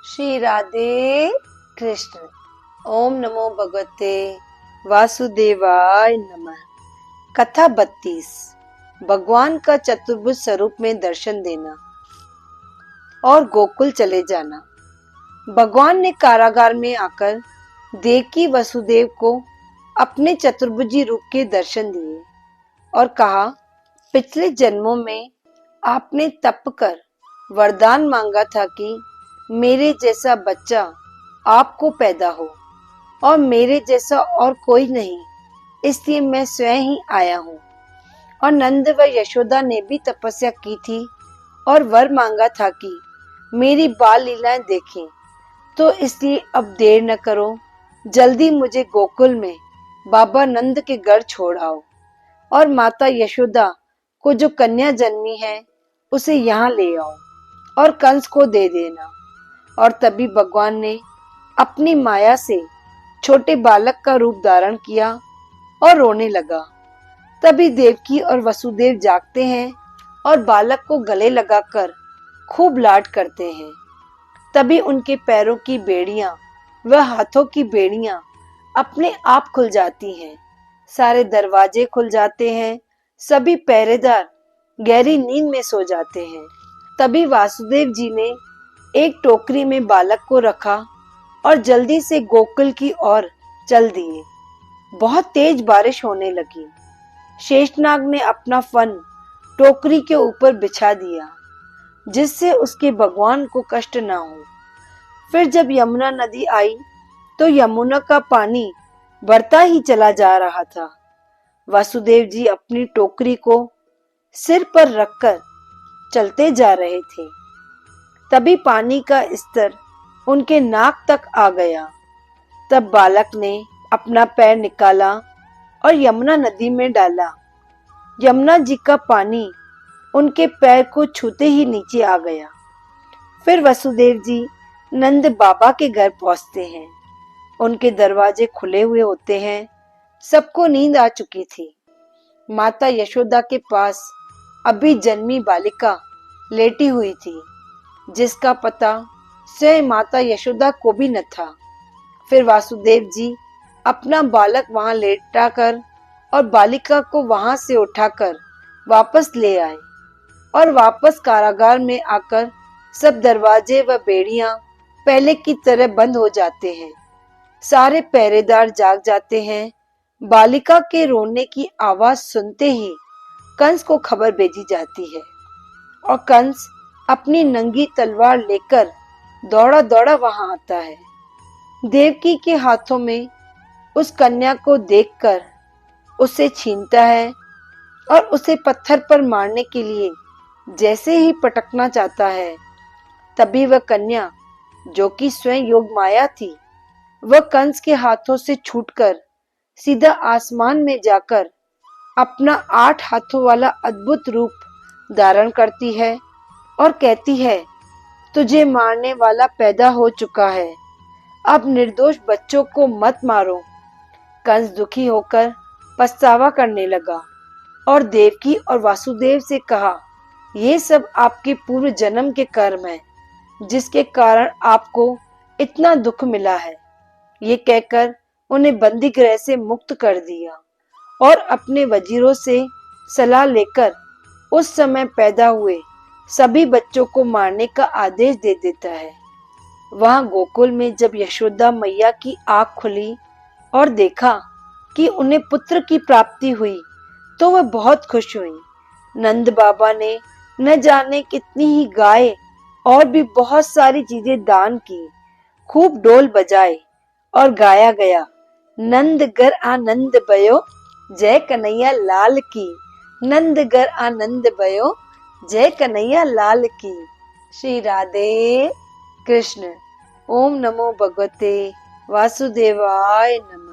श्री राधे कृष्ण। ओम नमो भगवते वासुदेवाय नमः। कथा 32। भगवान का चतुर्भुज स्वरूप में दर्शन देना और गोकुल चले जाना। भगवान ने कारागार में आकर देवकी वसुदेव को अपने चतुर्भुजी रूप के दर्शन दिए और कहा, पिछले जन्मों में आपने तप कर वरदान मांगा था कि मेरे जैसा बच्चा आपको पैदा हो और मेरे जैसा और कोई नहीं, इसलिए मैं स्वयं ही आया हूँ। और नंद व यशोदा ने भी तपस्या की थी और वर मांगा था कि मेरी बाल लीलाएं देखें, तो इसलिए अब देर न करो, जल्दी मुझे गोकुल में बाबा नंद के घर छोड़ आओ और माता यशोदा को जो कन्या जन्मी है उसे यहाँ ले आओ और कंस को दे देना। और तभी भगवान ने अपनी माया से छोटे बालक का रूप धारण किया और रोने लगा। तभी देवकी और वसुदेव जागते हैं और बालक को गले लगाकर खूब लाड करते हैं। तभी उनके पैरों की बेड़ियां व हाथों की बेड़ियां अपने आप खुल जाती हैं, सारे दरवाजे खुल जाते हैं, सभी पहरेदार गहरी नींद में सो जाते हैं। तभी वासुदेव जी ने एक टोकरी में बालक को रखा और जल्दी से गोकुल की ओर चल दिए। बहुत तेज बारिश होने लगी। शेषनाग ने अपना फन टोकरी के ऊपर बिछा दिया, जिससे उसके भगवान को कष्ट ना हो। फिर जब यमुना नदी आई तो यमुना का पानी बढ़ता ही चला जा रहा था। वासुदेव जी अपनी टोकरी को सिर पर रखकर चलते जा रहे थे। तभी पानी का स्तर उनके नाक तक आ गया। तब बालक ने अपना पैर निकाला और यमुना नदी में डाला। यमुना जी का पानी उनके पैर को छूते ही नीचे आ गया। फिर वसुदेव जी नंद बाबा के घर पहुंचते हैं। उनके दरवाजे खुले हुए होते हैं। सबको नींद आ चुकी थी। माता यशोदा के पास अभी जन्मी बालिका लेटी हुई थी, जिसका पता स्वयं माता यशोदा को भी न था। फिर वासुदेव जी अपना बालक वहां लेटा कर और बालिका को वहां से उठाकर वापस ले आए और वापस कारागार में आकर सब दरवाजे व बेड़ियां पहले की तरह बंद हो जाते हैं। सारे पहरेदार जाग जाते हैं। बालिका के रोने की आवाज सुनते ही कंस को खबर भेजी जाती है और कंस अपनी नंगी तलवार लेकर दौड़ा दौड़ा वहां आता है। देवकी के हाथों में उस कन्या को देखकर उसे छीनता है और उसे पत्थर पर मारने के लिए जैसे ही पटकना चाहता है, तभी वह कन्या, जो कि स्वयं योग माया थी, वह कंस के हाथों से छूटकर सीधा आसमान में जाकर अपना 8 हाथों वाला अद्भुत रूप धारण करती है और कहती है, तुझे मारने वाला पैदा हो चुका है, अब निर्दोष बच्चों को मत मारो। कंस दुखी होकर पछतावा करने लगा और देवकी और वासुदेव से कहा, ये सब आपके पूर्व जन्म के कर्म है, जिसके कारण आपको इतना दुख मिला है। ये कहकर उन्हें बंदी गृह से मुक्त कर दिया और अपने वजीरों से सलाह लेकर उस समय पैदा हुए सभी बच्चों को मारने का आदेश दे देता है। वहां गोकुल में जब यशोदा मैया की आंख खुली और देखा कि उन्हें पुत्र की प्राप्ति हुई, तो वह बहुत खुश हुई। नंद बाबा ने न जाने कितनी ही गाय और भी बहुत सारी चीजें दान की। खूब ढोल बजाए और गाया गया, नंद घर आनंद भयो, जय कन्हैया लाल की। नंद घर आनंद भयो, जय कन्हैया लाल की। श्री राधे कृष्ण। ओम नमो भगवते वासुदेवाय नमः।